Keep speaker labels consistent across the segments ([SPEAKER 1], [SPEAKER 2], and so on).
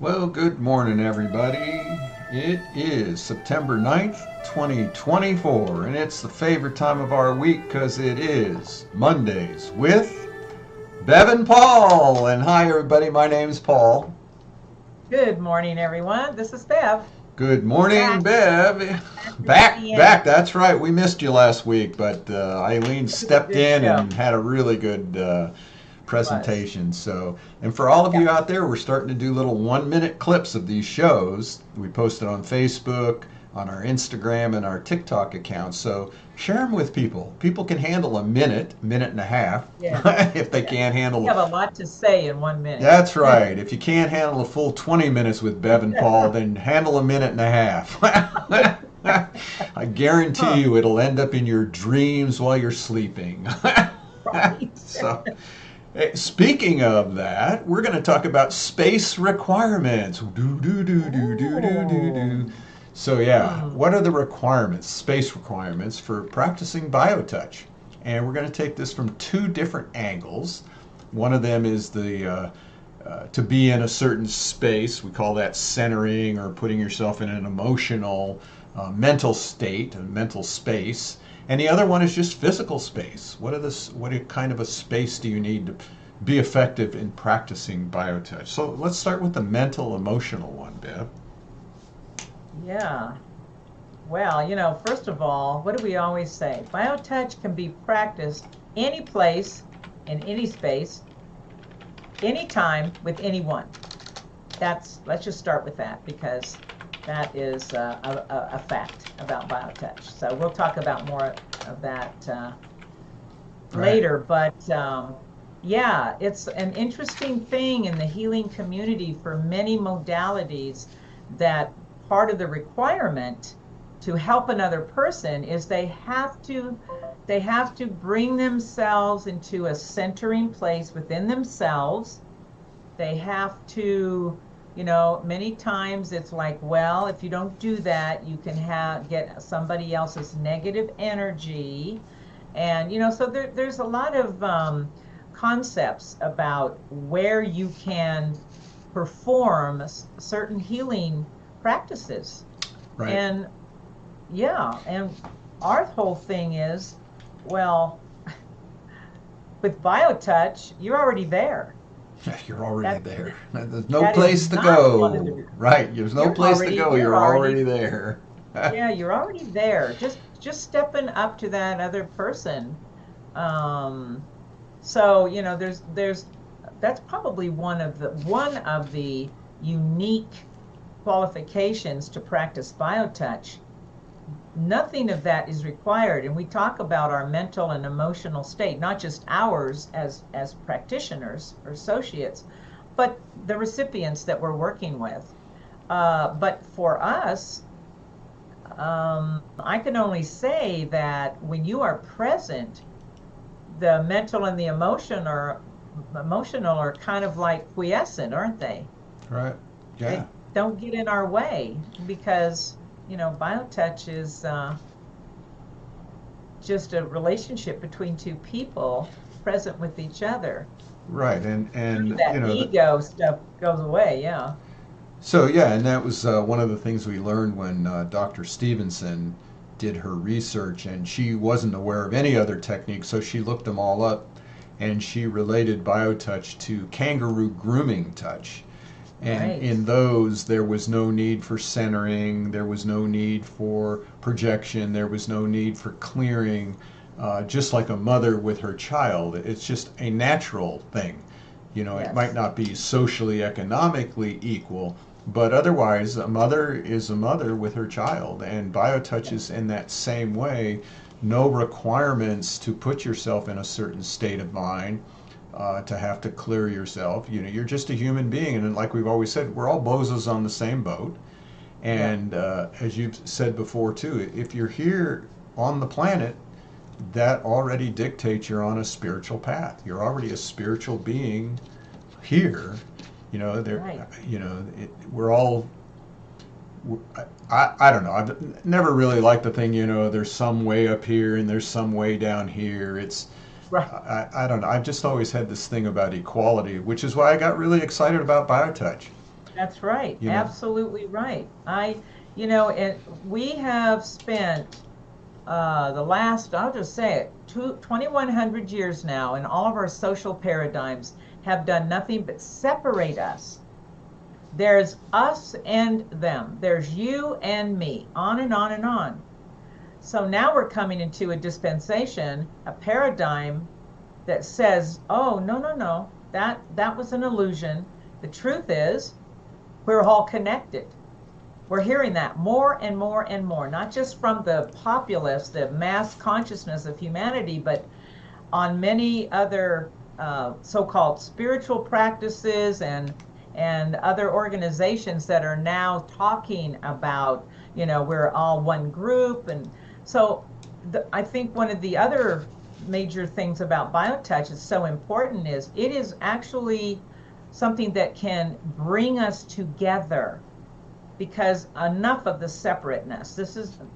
[SPEAKER 1] Well, good morning, everybody. It is September 9th, 2024, and it's the favorite time of our week because it is Mondays with Bev Paul. And hi, everybody. My name's Paul.
[SPEAKER 2] Good morning, everyone. This is Bev.
[SPEAKER 1] Good
[SPEAKER 2] We're
[SPEAKER 1] morning,
[SPEAKER 2] back
[SPEAKER 1] Bev.
[SPEAKER 2] after
[SPEAKER 1] Back.
[SPEAKER 2] being
[SPEAKER 1] That's right. We missed you last week, but Eileen
[SPEAKER 2] it was a
[SPEAKER 1] stepped
[SPEAKER 2] good
[SPEAKER 1] in
[SPEAKER 2] show.
[SPEAKER 1] and had a really good
[SPEAKER 2] It was.
[SPEAKER 1] presentation. So, and for all of
[SPEAKER 2] Yeah.
[SPEAKER 1] you out there, we're starting to do little 1 minute clips of these shows. We post it on Facebook, on our Instagram, and our TikTok account. So share them with people. People can handle a minute, minute and a half,
[SPEAKER 2] Yeah.
[SPEAKER 1] if they
[SPEAKER 2] Yeah.
[SPEAKER 1] can't
[SPEAKER 2] We
[SPEAKER 1] handle.
[SPEAKER 2] have a lot to say in 1 minute.
[SPEAKER 1] That's right. If you can't handle a full 20 minutes with Bev and Paul, then handle a minute and a half. I guarantee
[SPEAKER 2] Huh.
[SPEAKER 1] you it'll end up in your dreams while you're sleeping.
[SPEAKER 2] Right.
[SPEAKER 1] So, speaking of that, we're going to talk about space requirements. Do, do, do, do, do, do, do, do.
[SPEAKER 2] Oh.
[SPEAKER 1] So, yeah,
[SPEAKER 2] Hmm.
[SPEAKER 1] what are the requirements, space requirements for practicing biotouch? And we're going to take this from two different angles. One of them is to be in a certain space. We call that centering or putting yourself in an emotional, mental state, a mental space. And the other one is just physical space. What kind of a space do you need to be effective in practicing biotouch? So let's start with the mental, emotional one, Bev.
[SPEAKER 2] Yeah. Well, first of all, what do we always say? Biotouch can be practiced any place, in any space, anytime, with anyone. Let's just start with that because that is a fact about biotouch. So we'll talk about more of that
[SPEAKER 1] Right.
[SPEAKER 2] later. But yeah, it's an interesting thing in the healing community for many modalities that part of the requirement to help another person is they have to bring themselves into a centering place within themselves. They have to, many times it's like, well, if you don't do that, you can get somebody else's negative energy. And, so there's a lot of concepts about where you can perform certain healing practices.
[SPEAKER 1] Right.
[SPEAKER 2] And yeah, and our whole thing is, well, with BioTouch, you're already there.
[SPEAKER 1] You're already
[SPEAKER 2] That
[SPEAKER 1] there. There's no
[SPEAKER 2] that is
[SPEAKER 1] place to
[SPEAKER 2] not one of
[SPEAKER 1] go.
[SPEAKER 2] the.
[SPEAKER 1] Right. There's no
[SPEAKER 2] You're
[SPEAKER 1] place to
[SPEAKER 2] already
[SPEAKER 1] go.
[SPEAKER 2] you're
[SPEAKER 1] You're
[SPEAKER 2] already
[SPEAKER 1] already there.
[SPEAKER 2] yeah, you're already there. Just stepping up to that other person. Um, so there's that's probably one of the unique qualifications to practice BioTouch. Nothing of that is required, and we talk about our mental and emotional state, not just ours as practitioners or associates, but the recipients that we're working with. But for us, I can only say that when you are present, the mental and the emotional are kind of like quiescent, aren't they?
[SPEAKER 1] Right. Yeah.
[SPEAKER 2] They don't get in our way because biotouch is just a relationship between two people present with each other.
[SPEAKER 1] Right. And
[SPEAKER 2] That ego stuff goes away. Yeah.
[SPEAKER 1] so yeah, and that was one of the things we learned when Dr. Stevenson did her research, and she wasn't aware of any other techniques, so she looked them all up, and she related biotouch to kangaroo grooming touch. And
[SPEAKER 2] Right.
[SPEAKER 1] in those, there was no need for centering, there was no need for projection, there was no need for clearing, just like a mother with her child. It's just a natural thing. It might
[SPEAKER 2] Yes.
[SPEAKER 1] not be socially, economically equal, but otherwise, a mother is a mother with her child. And biotouch
[SPEAKER 2] Yeah.
[SPEAKER 1] is in that same way. No requirements to put yourself in a certain state of mind, to have to clear yourself. You're just a human being, and like we've always said, we're all bozos on the same boat.
[SPEAKER 2] Yeah.
[SPEAKER 1] And as you've said before too, if you're here on the planet, that already dictates you're on a spiritual path. You're already a spiritual being here. There.
[SPEAKER 2] Right.
[SPEAKER 1] We're all. I don't know. I've never really liked the thing. There's some way up here and there's some way down here.
[SPEAKER 2] Right.
[SPEAKER 1] I don't know. I've just always had this thing about equality, which is why I got really excited about BioTouch.
[SPEAKER 2] That's right.
[SPEAKER 1] you know.
[SPEAKER 2] Absolutely right. And we have spent the last, I'll just say it, 2,100 years now, and all of our social paradigms have done nothing but separate us. There's us and them. There's you and me, on and on and on. So now we're coming into a dispensation, a paradigm that says, oh, no, no, no, that was an illusion. The truth is, we're all connected. We're hearing that more and more and more, not just from the populace, the mass consciousness of humanity, but on many other so-called spiritual practices and other organizations that are now talking about, we're all one group. And so I think one of the other major things about BioTouch is so important is it is actually something that can bring us together, because enough of the separateness.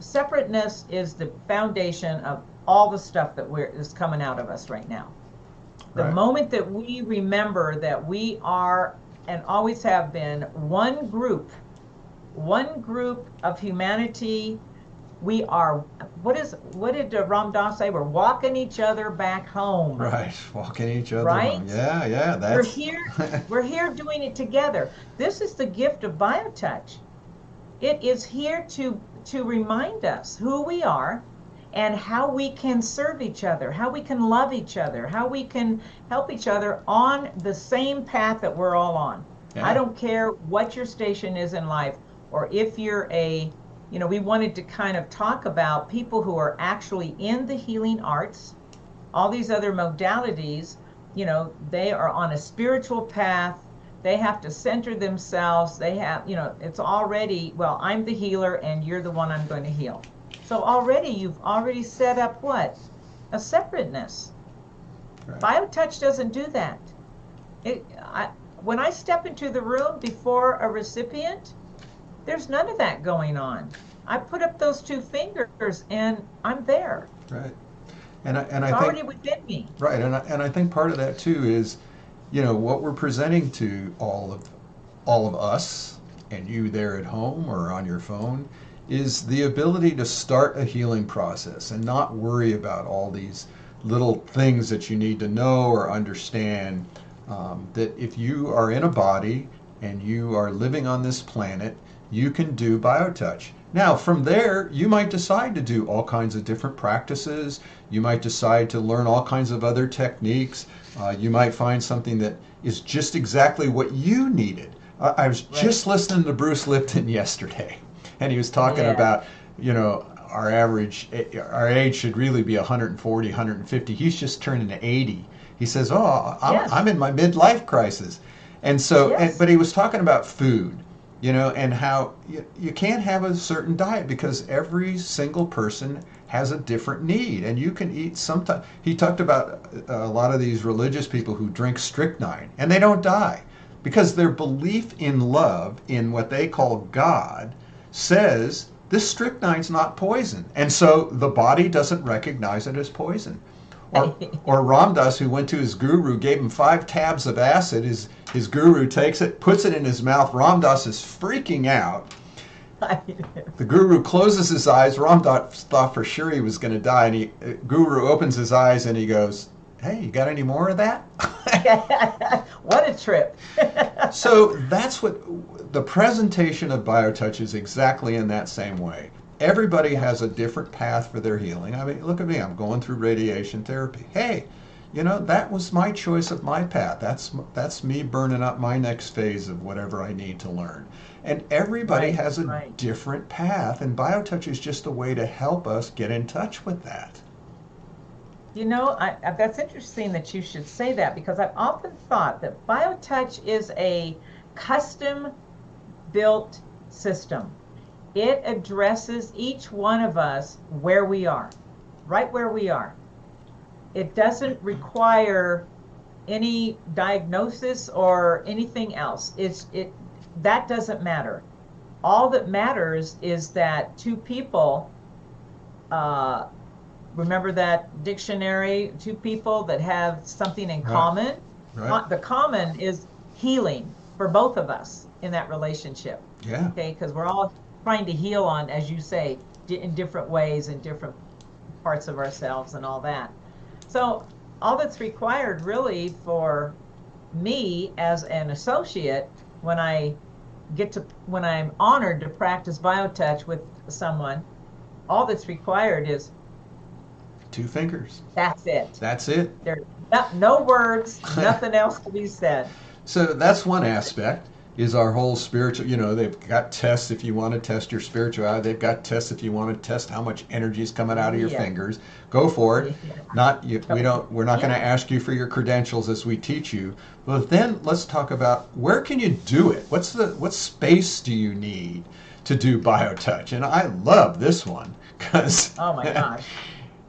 [SPEAKER 2] Separateness is the foundation of all the stuff that is coming out of us right now. The
[SPEAKER 1] Right.
[SPEAKER 2] moment that we remember that we are and always have been one group of humanity, we are, what did Ram Dass say? We're walking each other back home.
[SPEAKER 1] Right, walking each other
[SPEAKER 2] Right?
[SPEAKER 1] home. Yeah,
[SPEAKER 2] We're
[SPEAKER 1] that's
[SPEAKER 2] here, we're here doing it together. This is the gift of BioTouch. It is here to remind us who we are and how we can serve each other, how we can love each other, how we can help each other on the same path that we're all on.
[SPEAKER 1] yeah.
[SPEAKER 2] I don't care what your station is in life, or if you're we wanted to kind of talk about people who are actually in the healing arts, all these other modalities, they are on a spiritual path. They have to center themselves. They have, it's already, well, I'm the healer and you're the one I'm going to heal. So already you've already set up what? A separateness.
[SPEAKER 1] Right.
[SPEAKER 2] BioTouch doesn't do that. When I step into the room before a recipient, there's none of that going on. I put up those two fingers and I'm there.
[SPEAKER 1] Right. And I
[SPEAKER 2] It's
[SPEAKER 1] think
[SPEAKER 2] already within me.
[SPEAKER 1] right, and I think part of that too is, what we're presenting to all of us and you there at home or on your phone is the ability to start a healing process and not worry about all these little things that you need to know or understand. That if you are in a body and you are living on this planet, you can do BioTouch. Now, from there, you might decide to do all kinds of different practices. You might decide to learn all kinds of other techniques. You might find something that is just exactly what you needed. I was just listening to Bruce Lipton yesterday, and he was talking about, our age should really be 140, 150. He's just turning 80. He says, I'm in my midlife crisis. And so, but he was talking about food. And how you can't have a certain diet because every single person has a different need, and you can eat sometimes. He talked about a lot of these religious people who drink strychnine and they don't die because their belief in love, in what they call God, says this strychnine's not poison, and so the body doesn't recognize it as poison. Or Ram Dass, who went to his guru, gave him 5 tabs of acid. His guru takes it, puts it in his mouth. Ram Dass is freaking out. The guru closes his eyes. Ram Dass thought for sure he was going to die, and guru opens his eyes and he goes, "Hey, you got any more of that?"
[SPEAKER 2] What a trip.
[SPEAKER 1] So that's what the presentation of BioTouch is, exactly in that same way. Everybody has a different path for their healing. I mean, look at me. I'm going through radiation therapy. Hey, that was my choice of my path. That's me burning up my next phase of whatever I need to learn. And everybody has a different path, and BioTouch is just a way to help us get in touch with that.
[SPEAKER 2] That's interesting that you should say that, because I've often thought that BioTouch is a custom-built system. It addresses each one of us where we are, right where we are. It doesn't require any diagnosis or anything else. That doesn't matter. All that matters is that two people, remember that two people that have something in common?
[SPEAKER 1] Right.
[SPEAKER 2] The common is healing. for both of us in that relationship.
[SPEAKER 1] Yeah.
[SPEAKER 2] Okay, because we're all trying to heal on, as you say, in different ways, in different parts of ourselves and all that. So all that's required really for me as an associate, when when I'm honored to practice biotouch with someone, all that's required is
[SPEAKER 1] 2 fingers.
[SPEAKER 2] that's it.
[SPEAKER 1] That's it.
[SPEAKER 2] There's no words, nothing else to be said.
[SPEAKER 1] So that's one aspect, is our whole spiritual, they've got tests if you want to test your spirituality. They've got tests if you want to test how much energy is coming out of your
[SPEAKER 2] Yeah.
[SPEAKER 1] fingers. Go for it.
[SPEAKER 2] Yeah.
[SPEAKER 1] We're not going to ask you for your credentials as we teach you. But then let's talk about, where can you do it? What space do you need to do BioTouch? And I love this one because
[SPEAKER 2] Oh my gosh.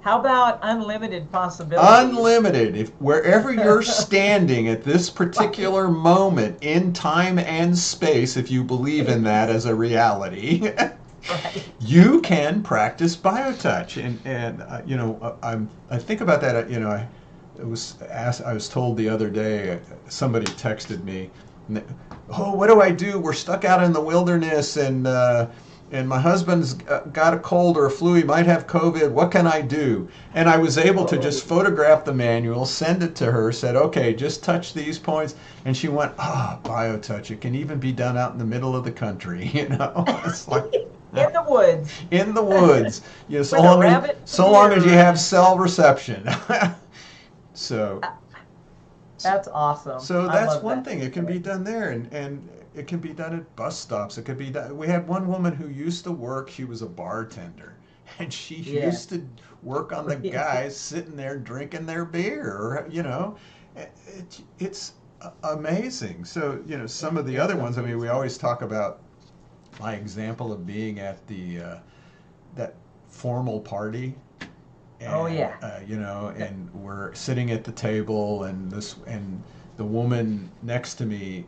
[SPEAKER 2] How about unlimited possibilities?
[SPEAKER 1] unlimited. If wherever you're standing at this particular moment in time and space, if you believe in that as a reality,
[SPEAKER 2] Right.
[SPEAKER 1] you can practice BioTouch. I think about that. I was told the other day, somebody texted me, oh, what do I do? We're stuck out in the wilderness, and my husband's got a cold or a flu. He might have COVID. What can I do? And I was able to just photograph the manual, send it to her, said, okay, just touch these points. And she went, BioTouch. It can even be done out in the middle of the country. It's like
[SPEAKER 2] In the woods.
[SPEAKER 1] in the woods. So
[SPEAKER 2] With a rabbit
[SPEAKER 1] long as you
[SPEAKER 2] ear.
[SPEAKER 1] have cell reception. So
[SPEAKER 2] That's awesome.
[SPEAKER 1] So
[SPEAKER 2] I
[SPEAKER 1] that's
[SPEAKER 2] love
[SPEAKER 1] one
[SPEAKER 2] that.
[SPEAKER 1] thing. It can be done there, and it can be done at bus stops. It could be done. We had one woman who used to work. She was a bartender, and she
[SPEAKER 2] Yeah.
[SPEAKER 1] used to work on the guys sitting there drinking their beer. It's amazing. So some of the other ones. I mean, we always talk about my example of being at that formal party. And,
[SPEAKER 2] Oh, yeah.
[SPEAKER 1] And we're sitting at the table, and the woman next to me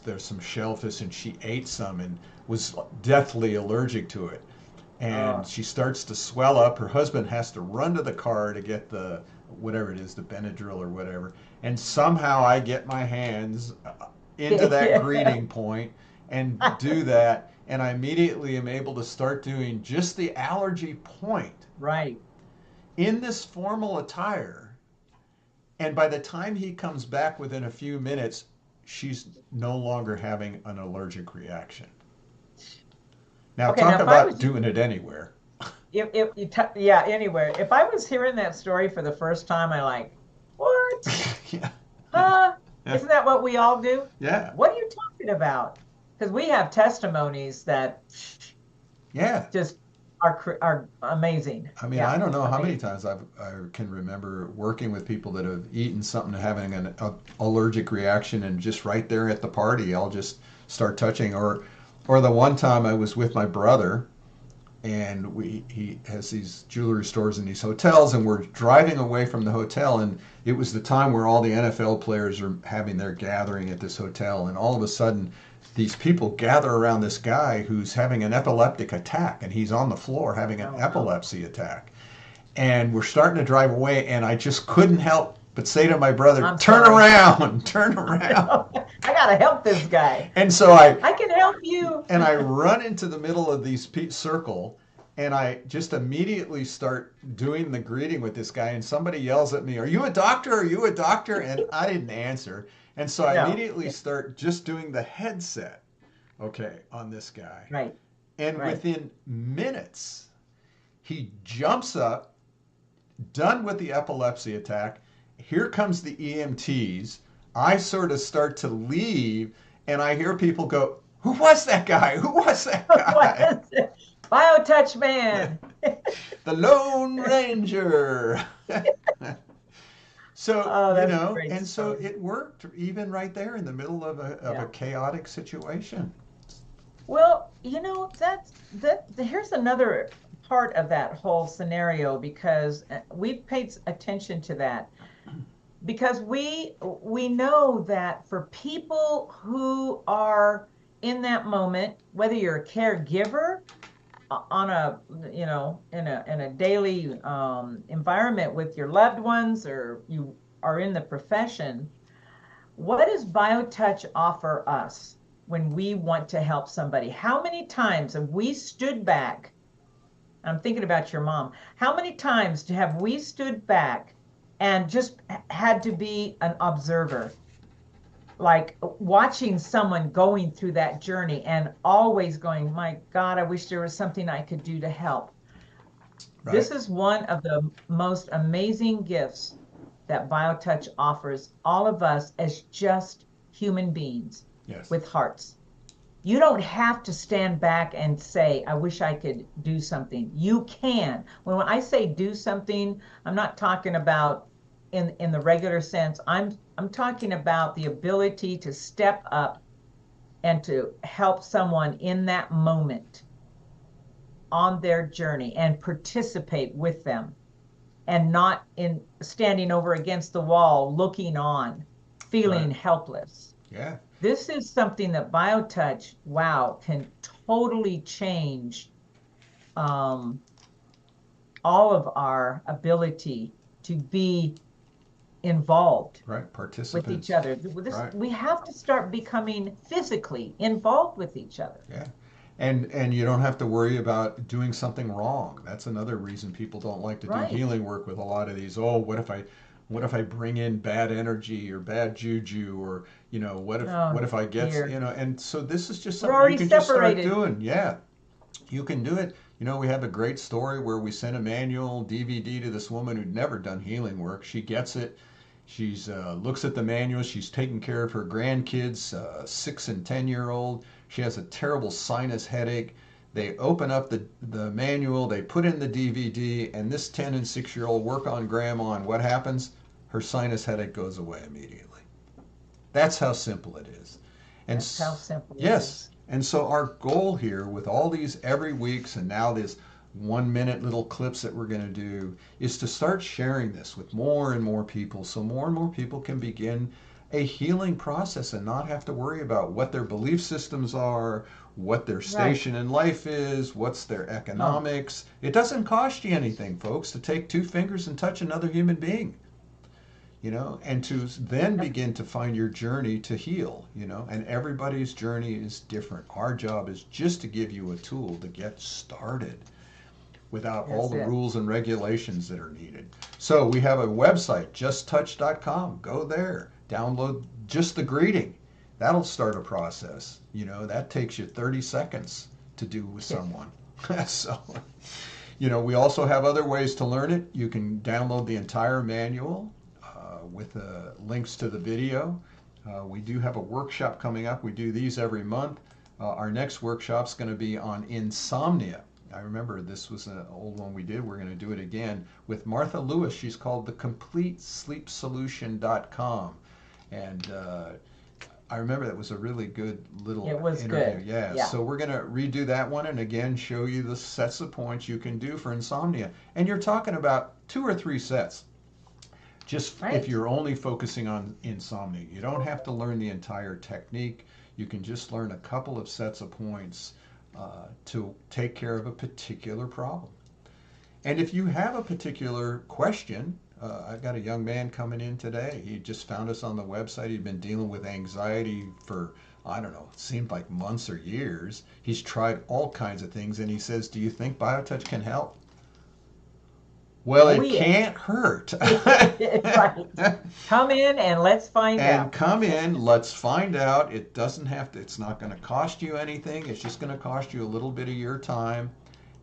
[SPEAKER 1] there's some shellfish, and she ate some and was deathly allergic to it. And she starts to swell up. Her husband has to run to the car to get the, whatever it is, the Benadryl or whatever. And somehow I get my hands into that greeting point and do that. And I immediately am able to start doing just the allergy point.
[SPEAKER 2] Right.
[SPEAKER 1] In this formal attire, and by the time he comes back within a few minutes, she's no longer having an allergic reaction. Now,
[SPEAKER 2] Okay,
[SPEAKER 1] talk
[SPEAKER 2] now if I
[SPEAKER 1] about
[SPEAKER 2] was
[SPEAKER 1] doing it anywhere.
[SPEAKER 2] Yeah, anywhere. If I was hearing that story for the first time, I like, what?
[SPEAKER 1] Yeah.
[SPEAKER 2] Huh?
[SPEAKER 1] Yeah.
[SPEAKER 2] Isn't that what we all do?
[SPEAKER 1] Yeah.
[SPEAKER 2] What are you talking about? Because we have testimonies that
[SPEAKER 1] Yeah.
[SPEAKER 2] just are amazing.
[SPEAKER 1] I mean,
[SPEAKER 2] Yeah,
[SPEAKER 1] I don't know how many
[SPEAKER 2] amazing.
[SPEAKER 1] times I can remember working with people that have eaten something and having an allergic reaction, and just right there at the party, I'll just start touching. Or the one time I was with my brother, and he has these jewelry stores in these hotels, and we're driving away from the hotel, and it was the time where all the NFL players are having their gathering at this hotel, and all of a sudden these people gather around this guy who's having an epileptic attack, and he's on the floor having an epilepsy attack. And we're starting to drive away, and I just couldn't help but say to my brother,
[SPEAKER 2] I'm
[SPEAKER 1] turn
[SPEAKER 2] sorry.
[SPEAKER 1] around, turn around.
[SPEAKER 2] I gotta help this guy.
[SPEAKER 1] And so
[SPEAKER 2] I can help you.
[SPEAKER 1] and I run into the middle of these circle, and I just immediately start doing the greeting with this guy, and somebody yells at me, "Are you a doctor? Are you a doctor?" And I didn't answer. And so I
[SPEAKER 2] No.
[SPEAKER 1] immediately start just doing the headset, okay, on this guy.
[SPEAKER 2] Right.
[SPEAKER 1] And
[SPEAKER 2] Right.
[SPEAKER 1] within minutes, he jumps up, done with the epilepsy attack. Here comes the EMTs. I sort of start to leave, and I hear people go, "Who was that guy? Who was that guy?"
[SPEAKER 2] What is it? BioTouch man.
[SPEAKER 1] The Lone Ranger. So,
[SPEAKER 2] Oh, that's a great
[SPEAKER 1] and so
[SPEAKER 2] story.
[SPEAKER 1] it worked even right there in the middle of
[SPEAKER 2] Yeah.
[SPEAKER 1] a chaotic situation.
[SPEAKER 2] Well, here's another part of that whole scenario, because we've paid attention to that, because we know that for people who are in that moment, whether you're a caregiver on a in a daily environment with your loved ones, or you are in the profession, what does BioTouch offer us when we want to help somebody? How many times have we stood back? I'm thinking about your mom. How many times have we stood back and just had to be an observer, like watching someone going through that journey and always going, my God, I wish there was something I could do to help.
[SPEAKER 1] Right.
[SPEAKER 2] This is one of the most amazing gifts that BioTouch offers all of us as just human beings
[SPEAKER 1] Yes.
[SPEAKER 2] with hearts. You don't have to stand back and say, I wish I could do something. You can. When I say do something, I'm not talking about in the regular sense. I'm talking about the ability to step up and to help someone in that moment on their journey and participate with them, and not in standing over against the wall looking on, feeling
[SPEAKER 1] Right.
[SPEAKER 2] helpless.
[SPEAKER 1] Yeah.
[SPEAKER 2] This is something that BioTouch, wow, can totally change all of our ability to be involved
[SPEAKER 1] Right. Participants.
[SPEAKER 2] with each other.
[SPEAKER 1] Right.
[SPEAKER 2] We have to start becoming physically involved with each other.
[SPEAKER 1] Yeah. And you don't have to worry about doing something wrong. That's another reason people don't like to do
[SPEAKER 2] Right.
[SPEAKER 1] healing work with a lot of these. Oh, what if I bring in bad energy or bad juju, or what if I get,
[SPEAKER 2] dear.
[SPEAKER 1] and so this is just
[SPEAKER 2] We're
[SPEAKER 1] something you
[SPEAKER 2] already
[SPEAKER 1] can just start
[SPEAKER 2] separated.
[SPEAKER 1] doing. Yeah. You can do it. We have a great story where we sent a manual DVD to this woman who'd never done healing work. She gets it. She's looks at the manual. She's taking care of her grandkids, 6 and 10-year-old. She has a terrible sinus headache. They open up the manual. They put in the DVD, and this 10 and 6-year-old work on grandma. And what happens? Her sinus headache goes away immediately. That's how simple it is. And
[SPEAKER 2] That's how simple it
[SPEAKER 1] yes.
[SPEAKER 2] is.
[SPEAKER 1] And so our goal here with all these every weeks and now this 1 minute little clips that we're going to do is to start sharing this with more and more people, so more and more people can begin a healing process and not have to worry about what their belief systems are, what their station in life is, what's their economics. It doesn't cost you anything, folks, to take 2 fingers and touch another human being. And to then begin to find your journey to heal, and everybody's journey is different. Our job is just to give you a tool to get started without all the rules and regulations that are needed. So we have a website, justtouch.com. Go there, download just the greeting. That'll start a process. That takes you 30 seconds to do with someone. So, we also have other ways to learn it. You can download the entire manual with links to the video. We do have a workshop coming up. We do these every month. Our next workshop's going to be on insomnia. I remember this was an old one we did. We're going to do it again with Martha Lewis. She's called thecompletesleepsolution.com. And I remember that was a really good little interview.
[SPEAKER 2] Good.
[SPEAKER 1] Yeah. So we're going to redo that one and again show you the sets of points you can do for insomnia. And you're talking about 2 or 3 sets. Just if you're only focusing on insomnia, you don't have to learn the entire technique. You can just learn a couple of sets of points to take care of a particular problem. And if you have a particular question, I've got a young man coming in today. He just found us on the website. He'd been dealing with anxiety for, I don't know, it seemed like months or years. He's tried all kinds of things, and he says, do you think BioTouch can help? Well, it can't hurt.
[SPEAKER 2] Right. Come in and let's find out.
[SPEAKER 1] And come in, let's find out. It doesn't have to, it's not going to cost you anything. It's just going to cost you a little bit of your time.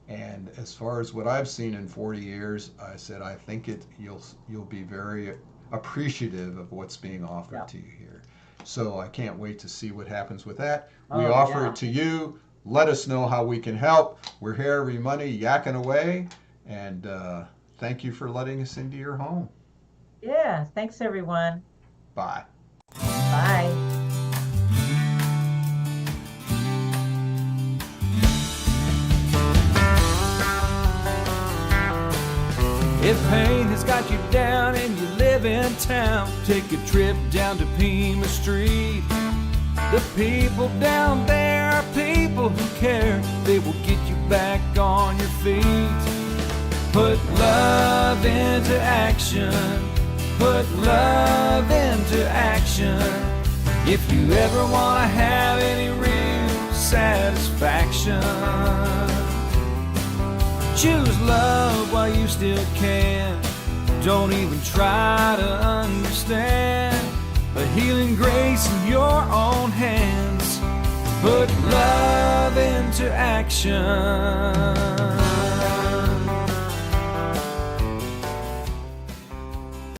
[SPEAKER 1] And as far as what I've seen in 40 years, I said, I think you'll be very appreciative of what's being offered to you here. So I can't wait to see what happens with that. We offer it to you. Let us know how we can help. We're here every Monday yakking away. And thank you for letting us into your home.
[SPEAKER 2] Yeah, thanks everyone.
[SPEAKER 1] Bye.
[SPEAKER 2] Bye.
[SPEAKER 3] If pain has got you down and you live in town, take a trip down to Pima Street. The people down there are people who care. They will get you back on your feet. Put love into action Put love into action if you ever want to have any real satisfaction. Choose love while you still can. Don't even try to understand. A healing grace in your own hands. Put love into action.